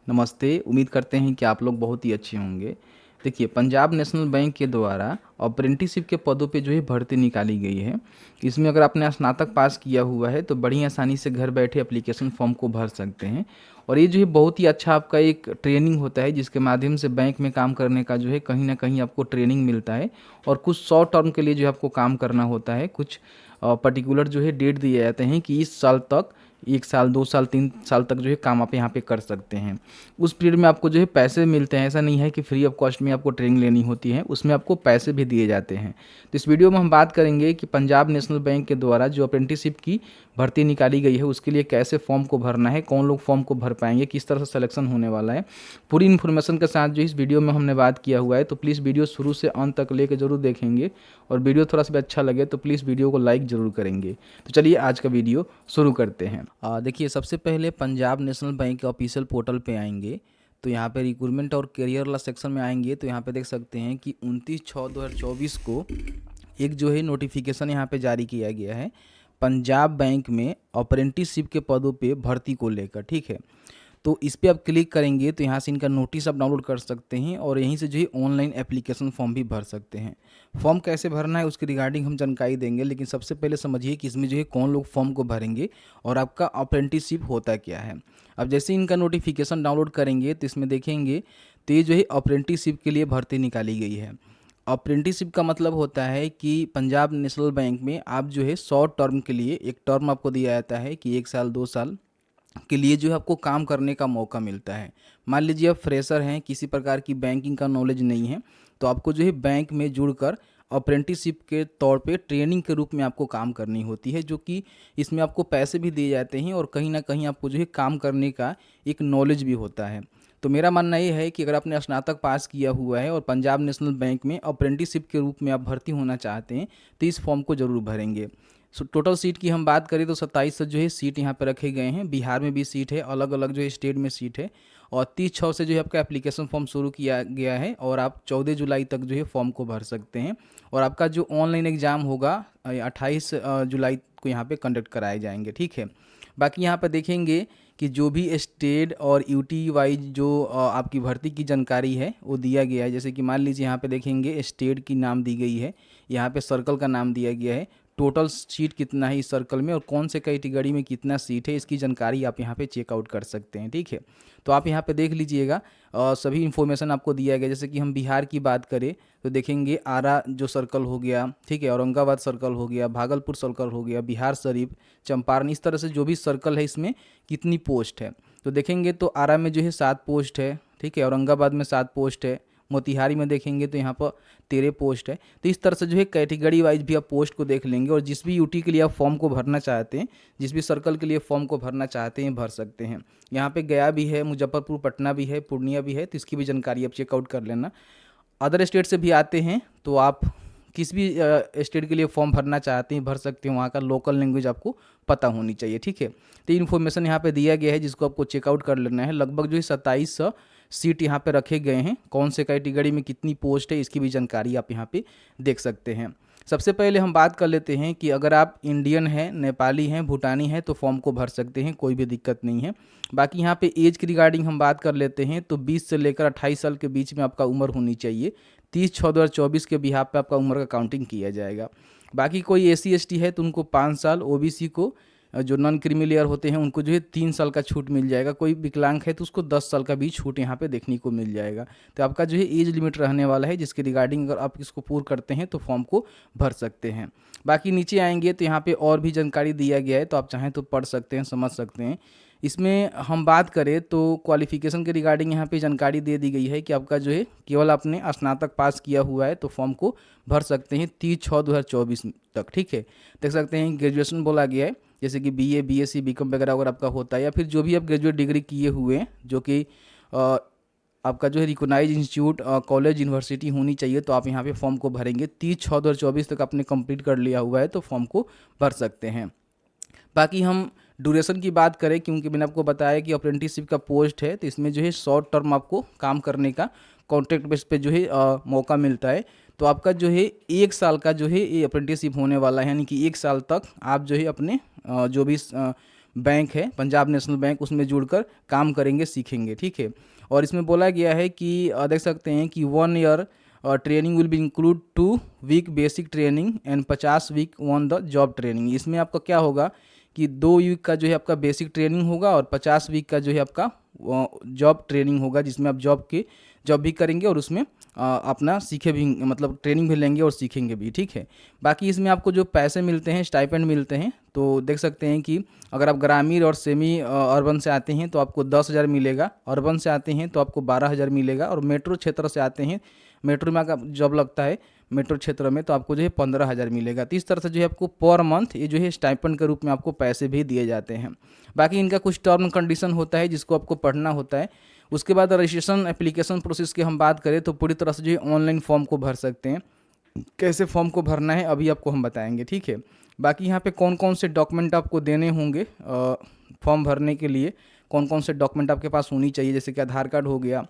नमस्ते। उम्मीद करते हैं कि आप लोग बहुत ही अच्छे होंगे। देखिए, पंजाब नेशनल बैंक के द्वारा अप्रेंटिसशिप के पदों पे जो है भर्ती निकाली गई है। इसमें अगर आपने स्नातक पास किया हुआ है तो बड़ी आसानी से घर बैठे एप्लीकेशन फॉर्म को भर सकते हैं। और ये जो है बहुत ही अच्छा आपका एक ट्रेनिंग होता है, जिसके माध्यम से बैंक में काम करने का जो है कहीं न कहीं आपको ट्रेनिंग मिलता है। और कुछ शॉर्ट टर्म के लिए जो है आपको काम करना होता है। कुछ पर्टिकुलर जो है डेट दिए जाते हैं कि इस साल तक 1 साल, 2 साल, 3 साल तक जो है काम आप यहाँ पे कर सकते हैं। उस पीरियड में आपको जो है पैसे मिलते हैं। ऐसा नहीं है कि फ्री ऑफ कॉस्ट में आपको ट्रेनिंग लेनी होती है, उसमें आपको पैसे भी दिए जाते हैं। तो इस वीडियो में हम बात करेंगे कि पंजाब नेशनल बैंक के द्वारा जो अप्रेंटिसशिप की भर्ती निकाली गई है उसके लिए कैसे फॉर्म को भरना है, कौन लोग फॉर्म को भर पाएंगे, किस तरह से सिलेक्शन होने वाला है। पूरी इन्फॉर्मेशन के साथ जो इस वीडियो में हमने बात किया हुआ है, तो प्लीज़ वीडियो शुरू से अंत तक लेकर जरूर देखेंगे। और वीडियो थोड़ा सा भी अच्छा लगे तो प्लीज़ वीडियो को लाइक ज़रूर करेंगे। तो चलिए आज का वीडियो शुरू करते हैं। देखिए, सबसे पहले पंजाब नेशनल बैंक के ऑफिशियल पोर्टल पे आएंगे। तो यहाँ पे रिक्रूटमेंट और करियर वाला सेक्शन में आएंगे तो यहाँ पे देख सकते हैं कि 29/6/2024 को एक जो है नोटिफिकेशन यहाँ पे जारी किया गया है पंजाब बैंक में अप्रेंटिसशिप के पदों पे भर्ती को लेकर। ठीक है, तो इस पर आप क्लिक करेंगे तो यहाँ से इनका नोटिस आप डाउनलोड कर सकते हैं और यहीं से जो है ऑनलाइन एप्लीकेशन फॉर्म भी भर सकते हैं। फॉर्म कैसे भरना है उसके रिगार्डिंग हम जानकारी देंगे, लेकिन सबसे पहले समझिए कि इसमें जो है कौन लोग फॉर्म को भरेंगे और आपका अप्रेंटिसशिप होता क्या है। अब जैसे इनका नोटिफिकेशन डाउनलोड करेंगे तो इसमें देखेंगे तो ये जो है अप्रेंटिसशिप के लिए भर्ती निकाली गई है। अप्रेंटिसशिप का मतलब होता है कि पंजाब नेशनल बैंक में आप जो है शॉर्ट टर्म के लिए एक टर्म आपको दिया जाता है कि 1 साल 2 साल के लिए जो है आपको काम करने का मौका मिलता है। मान लीजिए आप फ्रेशर हैं, किसी प्रकार की बैंकिंग का नॉलेज नहीं है, तो आपको जो है बैंक में जुड़कर अप्रेंटिसशिप के तौर पे ट्रेनिंग के रूप में आपको काम करनी होती है, जो कि इसमें आपको पैसे भी दिए जाते हैं और कहीं ना कहीं आपको जो है काम करने का एक नॉलेज भी होता है। तो मेरा मानना ये है कि अगर आपने स्नातक पास किया हुआ है और पंजाब नेशनल बैंक में अप्रेंटिसशिप के रूप में आप भर्ती होना चाहते हैं तो इस फॉर्म को ज़रूर भरेंगे। टोटल सीट की हम बात करें तो 27 जो है सीट यहाँ पर रखे गए हैं। बिहार में भी सीट है, अलग अलग जो है स्टेट में सीट है। और 30/6 से जो है आपका एप्लीकेशन फॉर्म शुरू किया गया है और आप 14 जुलाई तक जो है फॉर्म को भर सकते हैं। और आपका जो ऑनलाइन एग्ज़ाम होगा 28 जुलाई को यहाँ पे कंडक्ट कराए जाएंगे। ठीक है, बाकी यहाँ पर देखेंगे कि जो भी स्टेट और यूटी वाइज जो आपकी भर्ती की जानकारी है वो दिया गया है। जैसे कि मान लीजिए यहाँ पे देखेंगे स्टेट की नाम दी गई है, यहाँ पे सर्कल का नाम दिया गया है, टोटल सीट कितना है इस सर्कल में और कौन से कैटेगरी में कितना सीट है इसकी जानकारी आप यहाँ पे चेकआउट कर सकते हैं। ठीक है, तो आप यहाँ पे देख लीजिएगा सभी इन्फॉर्मेशन आपको दिया गया। जैसे कि हम बिहार की बात करें तो देखेंगे आरा जो सर्कल हो गया, ठीक है, औरंगाबाद सर्कल हो गया, भागलपुर सर्कल हो गया, बिहार शरीफ, चंपारण, इस तरह से जो भी सर्कल है इसमें कितनी पोस्ट है। तो देखेंगे तो आरा में जो है 7 पोस्ट है, ठीक है, औरंगाबाद में 7 पोस्ट है, मोतिहारी में देखेंगे तो यहाँ पर 13 पोस्ट है। तो इस तरह से जो है कैटेगरी वाइज भी आप पोस्ट को देख लेंगे और जिस भी यूटी के लिए आप फॉर्म को भरना चाहते हैं, जिस भी सर्कल के लिए फॉर्म को भरना चाहते हैं भर सकते हैं। यहाँ पे गया भी है, मुजफ्फरपुर, पटना भी है, पूर्णिया भी है, तो इसकी भी जानकारी आप चेकआउट कर लेना। अदर स्टेट से भी आते हैं तो आप किस भी स्टेट के लिए फॉर्म भरना चाहते हैं भर सकते हैं, वहाँ का लोकल लैंग्वेज आपको पता होनी चाहिए। ठीक है, तो इन्फॉर्मेशन यहाँ पे दिया गया है जिसको आपको चेकआउट कर लेना है। लगभग जो है 27 सीट यहाँ पे रखे गए हैं, कौन से कैटेगरी में कितनी पोस्ट है इसकी भी जानकारी आप यहाँ पे देख सकते हैं। सबसे पहले हम बात कर लेते हैं कि अगर आप इंडियन हैं, नेपाली हैं, भूटानी हैं तो फॉर्म को भर सकते हैं, कोई भी दिक्कत नहीं है। बाकी यहाँ पे एज की रिगार्डिंग हम बात कर लेते हैं तो 20 से लेकर 28 साल के बीच में आपका उम्र होनी चाहिए। 30/6/2024 के बिहाफ पे आपका उम्र का काउंटिंग किया जाएगा। बाकी कोई SC ST है तो उनको 5 साल, OBC को जो नॉन क्रीमी लेयर होते हैं उनको जो है 3 साल का छूट मिल जाएगा। कोई विकलांग है तो उसको 10 साल का भी छूट यहाँ पे देखने को मिल जाएगा। तो आपका जो है एज लिमिट रहने वाला है, जिसके रिगार्डिंग अगर आप इसको पूर्ण करते हैं तो फॉर्म को भर सकते हैं। बाकी नीचे आएंगे तो यहाँ पे और भी जानकारी दिया गया है, तो आप चाहें तो पढ़ सकते हैं, समझ सकते हैं। इसमें हम बात करें तो क्वालिफिकेशन के रिगार्डिंग यहाँ पे जानकारी दे दी गई है कि आपका जो है केवल आपने स्नातक पास किया हुआ है तो फॉर्म को भर सकते हैं 30/6/2024 तक। ठीक है, देख सकते हैं ग्रेजुएशन बोला गया है, जैसे कि BA BSc BCom वगैरह अगर आपका होता है या फिर जो भी आप ग्रेजुएट डिग्री किए हुए हैं, जो कि आपका जो है रिकोगनाइज इंस्टीट्यूट, कॉलेज, यूनिवर्सिटी होनी चाहिए, तो आप यहाँ पे फॉर्म को भरेंगे। 30/6/2024 तक आपने कंप्लीट कर लिया हुआ है तो फॉर्म को भर सकते हैं। बाकी हम ड्यूरेशन की बात करें, क्योंकि मैंने आपको बताया कि अप्रेंटिसशिप का पोस्ट है तो इसमें जो है शॉर्ट टर्म आपको काम करने का कॉन्ट्रैक्ट बेस पे जो है मौका मिलता है। तो आपका जो है 1 साल का जो है ये अप्रेंटिसशिप होने वाला है, यानी कि 1 साल तक आप जो है अपने जो भी बैंक है पंजाब नेशनल बैंक, उसमें जुड़कर काम करेंगे, सीखेंगे, ठीक है। और इसमें बोला गया है कि देख सकते हैं कि 1 year training will be include 2 week basic training and 50 week on the job training. इसमें आपका क्या होगा कि 2 वीक का जो है आपका बेसिक ट्रेनिंग होगा और 50 वीक का जो है आपका जॉब ट्रेनिंग होगा, जिसमें आप जॉब भी करेंगे और उसमें अपना सीखे भी, मतलब ट्रेनिंग भी लेंगे और सीखेंगे भी, ठीक है। बाकी इसमें आपको जो पैसे मिलते हैं, स्टाइपेंड मिलते हैं, तो देख सकते हैं कि अगर आप ग्रामीण और सेमी अर्बन से आते हैं तो आपको 10,000 मिलेगा, अर्बन से आते हैं तो आपको 12,000 मिलेगा, और मेट्रो क्षेत्र से आते हैं, मेट्रो में अगर जॉब लगता है मेट्रो क्षेत्र में, तो आपको जो है 15,000 मिलेगा। तो इस तरह से जो है आपको पर मंथ ये जो है स्टाइपेंड के रूप में आपको पैसे भी दिए जाते हैं। बाकी इनका कुछ टर्म कंडीशन होता है जिसको आपको पढ़ना होता है। उसके बाद रजिस्ट्रेशन एप्लीकेशन प्रोसेस की हम बात करें तो पूरी तरह से जो है ऑनलाइन फॉर्म को भर सकते हैं। कैसे फॉर्म को भरना है अभी आपको हम बताएंगे, ठीक है। बाकी यहाँ पे कौन कौन से डॉक्यूमेंट आपको देने होंगे फॉर्म भरने के लिए, कौन कौन से डॉक्यूमेंट आपके पास होनी चाहिए, जैसे कि आधार कार्ड हो गया,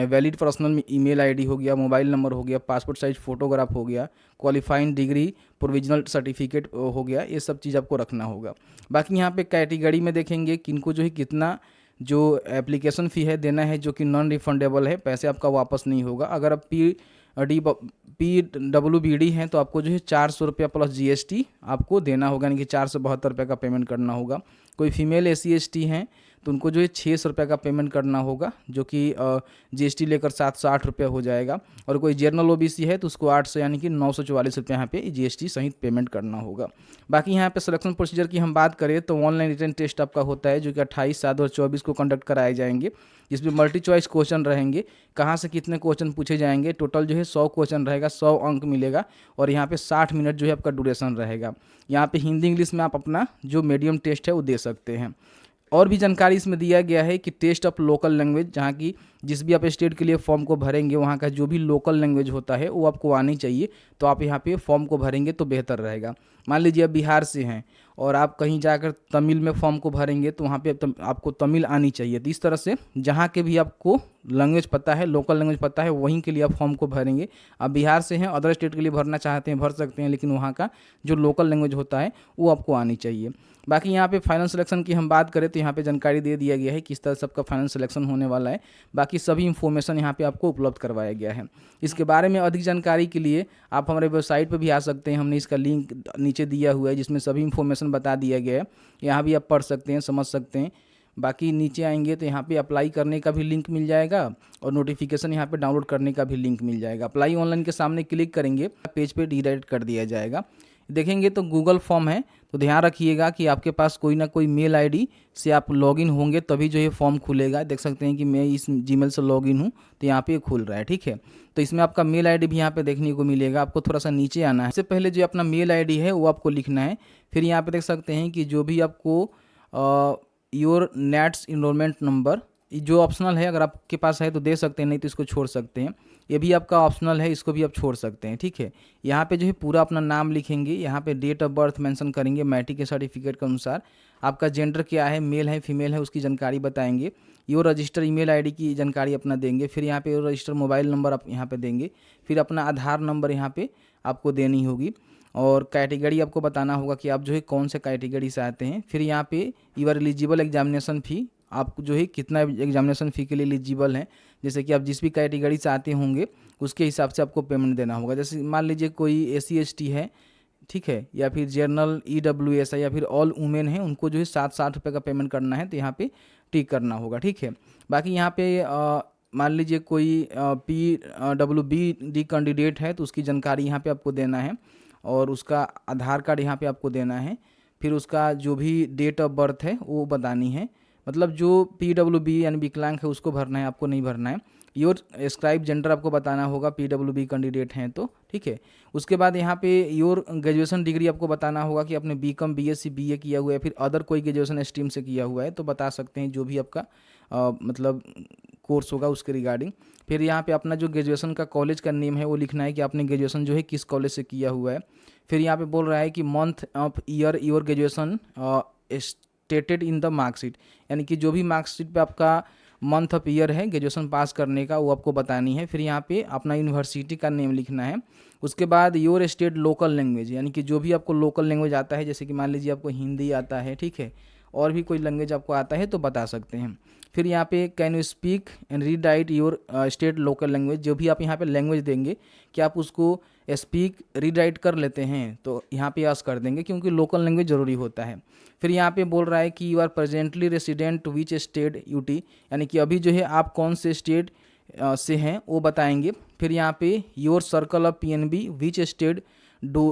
वैलिड पर्सनल ईमेल आईडी हो गया, मोबाइल नंबर हो गया, पासपोर्ट साइज फ़ोटोग्राफ हो गया, क्वालिफाइंग डिग्री, प्रोविजनल सर्टिफिकेट हो गया, ये सब चीज़ आपको रखना होगा। बाकी यहाँ पे कैटेगरी में देखेंगे किनको जो है कितना जो एप्लीकेशन फ़ी है देना है, जो कि नॉन रिफंडेबल है, पैसे आपका वापस नहीं होगा। अगर आप PWBD हैं तो आपको जो है 400 रुपया प्लस GST आपको देना होगा, यानी कि 472 रुपये का पेमेंट करना होगा। कोई फीमेल SC/ST हैं तो उनको जो है 600 रुपये का पेमेंट करना होगा, जो कि GST लेकर 708 रुपये हो जाएगा। और कोई जनरल OBC है तो उसको 800 यानी कि 944 रुपये यहाँ पे GST सहित पेमेंट करना होगा। बाकी यहाँ पे सिलेक्शन प्रोसीजर की हम बात करें तो ऑनलाइन रिटन टेस्ट आपका होता है, जो कि 28/7/24 को कंडक्ट कराए जाएंगे, जिसमें मल्टी चॉइस क्वेश्चन रहेंगे। कहाँ से कितने क्वेश्चन पूछे जाएंगे, टोटल जो है 100 क्वेश्चन रहेगा, 100 अंक मिलेगा, और यहाँ पे 60 मिनट जो है आपका ड्यूरेशन रहेगा। यहाँ पे हिंदी इंग्लिश में आप अपना जो मीडियम टेस्ट है वो दे सकते हैं। और भी जानकारी इसमें दिया गया है कि टेस्ट ऑफ लोकल लैंग्वेज, जहाँ की जिस भी आप स्टेट के लिए फॉर्म को भरेंगे वहाँ का जो भी लोकल लैंग्वेज होता है वो आपको आनी चाहिए, तो आप यहाँ पे फॉर्म को भरेंगे तो बेहतर रहेगा। मान लीजिए आप बिहार से हैं और आप कहीं जाकर तमिल में फॉर्म को भरेंगे तो वहाँ पे आपको तमिल आनी चाहिए। तो इस तरह से जहाँ के भी आपको लैंग्वेज पता है, लोकल लैंग्वेज पता है, वहीं के लिए आप फॉर्म को भरेंगे। आप बिहार से हैं, अदर स्टेट के लिए भरना चाहते हैं भर सकते हैं, लेकिन वहाँ का जो लोकल लैंग्वेज होता है वो आपको आनी चाहिए। बाकी यहाँ पे फाइनल सिलेक्शन की हम बात करें तो यहाँ पे जानकारी दे दिया गया है किस तरह से आपका फाइनल सिलेक्शन होने वाला है। बाकी सभी इन्फॉर्मेशन यहाँ पे आपको उपलब्ध करवाया गया है। इसके बारे में अधिक जानकारी के लिए आप हमारे वेबसाइट पर भी आ सकते हैं, हमने इसका लिंक नीचे दिया हुआ है जिसमें सभी इन्फॉर्मेशन बता दिया गया है। यहाँ भी आप पढ़ सकते हैं, समझ सकते हैं। बाकी नीचे आएंगे तो यहाँ पे अप्लाई करने का भी लिंक मिल जाएगा और नोटिफिकेशन यहाँ पे डाउनलोड करने का भी लिंक मिल जाएगा। अप्लाई ऑनलाइन के सामने क्लिक करेंगे, पेज पे रिडायरेक्ट कर दिया जाएगा। देखेंगे तो गूगल फॉर्म है, तो ध्यान रखिएगा कि आपके पास कोई ना कोई मेल आईडी से आप लॉगिन होंगे तभी जो है फॉर्म खुलेगा। देख सकते हैं कि मैं इस जीमेल से लॉगिन हूँ तो यहाँ पे खुल रहा है, ठीक है। तो इसमें आपका मेल आईडी भी यहाँ पे देखने को मिलेगा। आपको थोड़ा सा नीचे आना है, इससे पहले जो अपना मेल आईडी है वो आपको लिखना है। फिर यहाँ पे देख सकते हैं कि जो भी आपको योर नेट्स इनरोलमेंट नंबर, जो ऑप्शनल है, अगर आपके पास है तो दे सकते हैं, नहीं तो इसको छोड़ सकते हैं। ये भी आपका ऑप्शनल है, इसको भी आप छोड़ सकते हैं, ठीक है। यहाँ पे जो है पूरा अपना नाम लिखेंगे, यहाँ पे डेट ऑफ बर्थ मेंशन करेंगे मैट्रिक के सर्टिफिकेट के अनुसार। आपका जेंडर क्या है, मेल है फीमेल है, उसकी जानकारी बताएंगे। योर रजिस्टर ईमेल आईडी की जानकारी अपना देंगे। फिर यहाँ पे योर रजिस्टर मोबाइल नंबर आप यहाँ पे देंगे। फिर अपना आधार नंबर यहाँ पे आपको देनी होगी और कैटेगरी आपको बताना होगा कि आप जो है कौन से कैटेगरी से आते हैं। फिर यहाँ पे यूआर एलिजिबल एग्जामिनेशन फ़ी, आप जो है कितना एग्जामिनेशन फ़ी के लिए एलिजिबल हैं। जैसे कि आप जिस भी कैटेगरी से आते होंगे उसके हिसाब से आपको पेमेंट देना होगा। जैसे मान लीजिए कोई SC/ST है, ठीक है, या फिर जनरल EWS है, या फिर ऑल वुमेन है, उनको जो है 760 रुपये का पेमेंट करना है, तो यहाँ पे टिक करना होगा, ठीक है। बाकी यहाँ पे मान लीजिए कोई PWBD कैंडिडेट है तो उसकी जानकारी यहाँ पे आपको देना है और उसका आधार कार्ड यहाँ पे आपको देना है। फिर उसका जो भी डेट ऑफ बर्थ है वो बतानी है, मतलब जो PWB यानी विकलांग है उसको भरना है, आपको नहीं भरना है। योर स्क्राइब जेंडर आपको बताना होगा PWB कैंडिडेट हैं तो, ठीक है। उसके बाद यहाँ पे योर ग्रेजुएशन डिग्री आपको बताना होगा कि आपने BCom BSc BA किया हुआ है, फिर अदर कोई ग्रेजुएशन स्ट्रीम से किया हुआ है तो बता सकते हैं, जो भी आपका मतलब कोर्स होगा उसके रिगार्डिंग। फिर यहाँ पे अपना जो ग्रेजुएशन का कॉलेज का नेम है वो लिखना है कि आपने ग्रेजुएशन जो है किस कॉलेज से किया हुआ है। फिर यहाँ पे बोल रहा है कि month of year your graduation stated in the marksheet, यानी कि जो भी मार्कशीट पे आपका मंथ ऑफ ईयर है ग्रेजुएशन पास करने का वो आपको बतानी है। फिर यहाँ पे अपना यूनिवर्सिटी का नेम लिखना है। उसके बाद योर स्टेट लोकल लैंग्वेज, यानी कि जो भी आपको लोकल लैंग्वेज आता है, जैसे कि मान लीजिए आपको हिंदी आता है, ठीक है, और भी कोई लैंग्वेज आपको आता है तो बता सकते हैं। फिर यहाँ पे can you speak and read write your state local language, जो भी आप यहाँ पे लैंग्वेज देंगे क्या आप उसको स्पीक रीड राइट कर लेते हैं, तो यहाँ पे यस कर देंगे क्योंकि लोकल लैंग्वेज ज़रूरी होता है। फिर यहाँ पे बोल रहा है कि you are presently resident which state UT, यानी कि अभी जो है आप कौन से स्टेट से हैं वो बताएंगे। फिर यहाँ पे your circle of PNB which state do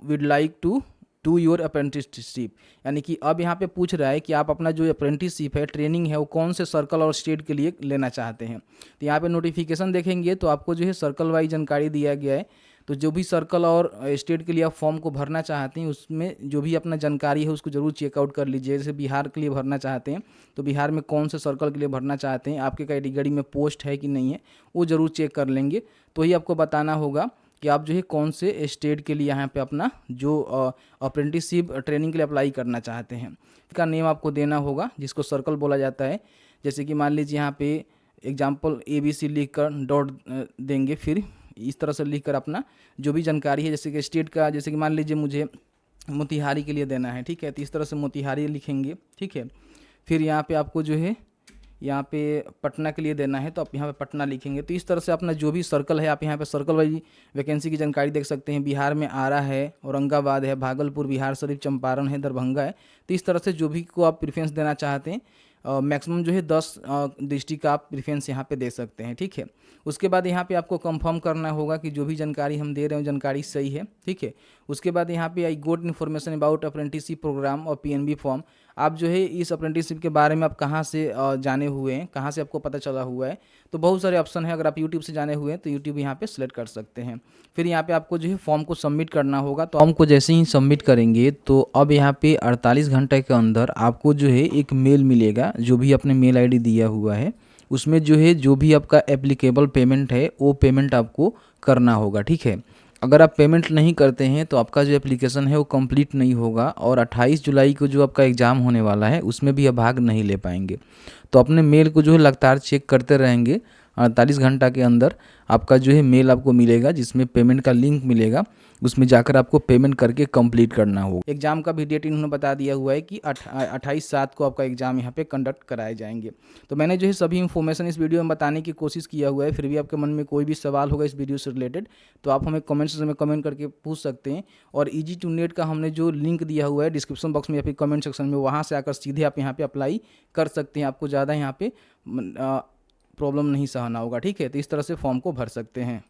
would like to do your apprenticeship, यानी कि अब यहाँ पे पूछ रहा है कि आप अपना जो अप्रेंटिसशिप है, ट्रेनिंग है, वो कौन से सर्कल और स्टेट के लिए लेना चाहते हैं। तो यहाँ पे नोटिफिकेशन देखेंगे तो आपको जो है सर्कल वाइज जानकारी दिया गया है। तो जो भी सर्कल और स्टेट के लिए आप फॉर्म को भरना चाहते हैं उसमें जो भी अपना जानकारी है उसको ज़रूर चेकआउट कर लीजिए। जैसे बिहार के लिए भरना चाहते हैं तो बिहार में कौन से सर्कल के लिए भरना चाहते हैं, आपके कैटेगरी में पोस्ट है कि नहीं है, वो ज़रूर चेक कर लेंगे। तो ही आपको बताना होगा कि आप जो है कौन से स्टेट के लिए यहाँ पे अपना जो अप्रेंटिसशिप ट्रेनिंग के लिए अप्लाई करना चाहते हैं। इसका नेम आपको देना होगा जिसको सर्कल बोला जाता है। जैसे कि मान लीजिए यहाँ पे एग्जाम्पल ABC लिख कर डॉट देंगे, फिर इस तरह से लिख कर अपना जो भी जानकारी है, जैसे कि स्टेट का, जैसे कि मान लीजिए मुझे मोतिहारी के लिए देना है, ठीक है, तो इस तरह से मोतिहारी लिखेंगे, ठीक है। फिर यहाँ पे आपको जो है यहाँ पे पटना के लिए देना है तो आप यहाँ पे पटना लिखेंगे। तो इस तरह से अपना जो भी सर्कल है आप यहाँ पे सर्कल वाइज वैकेंसी की जानकारी देख सकते हैं। बिहार में आरा है, औरंगाबाद है, भागलपुर, बिहार शरीफ, चंपारण है, दरभंगा है। तो इस तरह से जो भी को आप प्रेफरेंस देना चाहते हैं मैक्सिमम जो है 10 डिस्ट्रिक्ट का आप प्रेफरेंस यहाँ पे दे सकते हैं, ठीक है। उसके बाद यहाँ पे आपको कंफर्म करना होगा कि जो भी जानकारी हम दे रहे हैं जानकारी सही है, ठीक है। उसके बाद यहाँ पे आई गोट इन्फॉर्मेशन अबाउट अप्रेंटिसशिप प्रोग्राम और पीएनबी फॉर्म, आप जो है इस अप्रेंटिसशिप के बारे में आप कहाँ से जाने हुए हैं, कहाँ से आपको पता चला हुआ है, तो बहुत सारे ऑप्शन है। अगर आप यूट्यूब से जाने हुए हैं तो यूट्यूब यहाँ पे सेलेक्ट कर सकते हैं। फिर यहाँ पे आपको जो है फॉर्म को सबमिट करना होगा। तो फॉर्म को जैसे ही सबमिट करेंगे तो अब यहाँ पे 48 घंटे के अंदर आपको जो है एक मेल मिलेगा, जो भी अपने मेल आईडी दिया हुआ है उसमें जो है जो भी आपका एप्लीकेबल पेमेंट है वो पेमेंट आपको करना होगा, ठीक है। अगर आप पेमेंट नहीं करते हैं तो आपका जो एप्लीकेशन है वो कंप्लीट नहीं होगा और 28 जुलाई को जो आपका एग्ज़ाम होने वाला है उसमें भी आप भाग नहीं ले पाएंगे। तो अपने मेल को जो है लगातार चेक करते रहेंगे। 48 घंटा के अंदर आपका जो है मेल आपको मिलेगा जिसमें पेमेंट का लिंक मिलेगा, उसमें जाकर आपको पेमेंट करके कंप्लीट करना होगा। एग्ज़ाम का भी डेट इन्होंने बता दिया हुआ है कि 28/7 को आपका एग्ज़ाम यहाँ पे कंडक्ट कराए जाएंगे। तो मैंने जो है सभी इन्फॉर्मेशन इस वीडियो में बताने की कोशिश किया हुआ है। फिर भी आपके मन में कोई भी सवाल होगा इस वीडियो से रिलेटेड तो आप हमें कमेंट सेक्शन में कमेंट करके पूछ सकते हैं। और EG2NET का हमने जो लिंक दिया हुआ है डिस्क्रिप्शन बॉक्स में या फिर कमेंट सेक्शन में, वहाँ से आकर सीधे आप यहाँ पर अप्लाई कर सकते हैं। आपको ज़्यादा यहाँ पे प्रॉब्लम नहीं सहना होगा, ठीक है। तो इस तरह से फॉर्म को भर सकते हैं।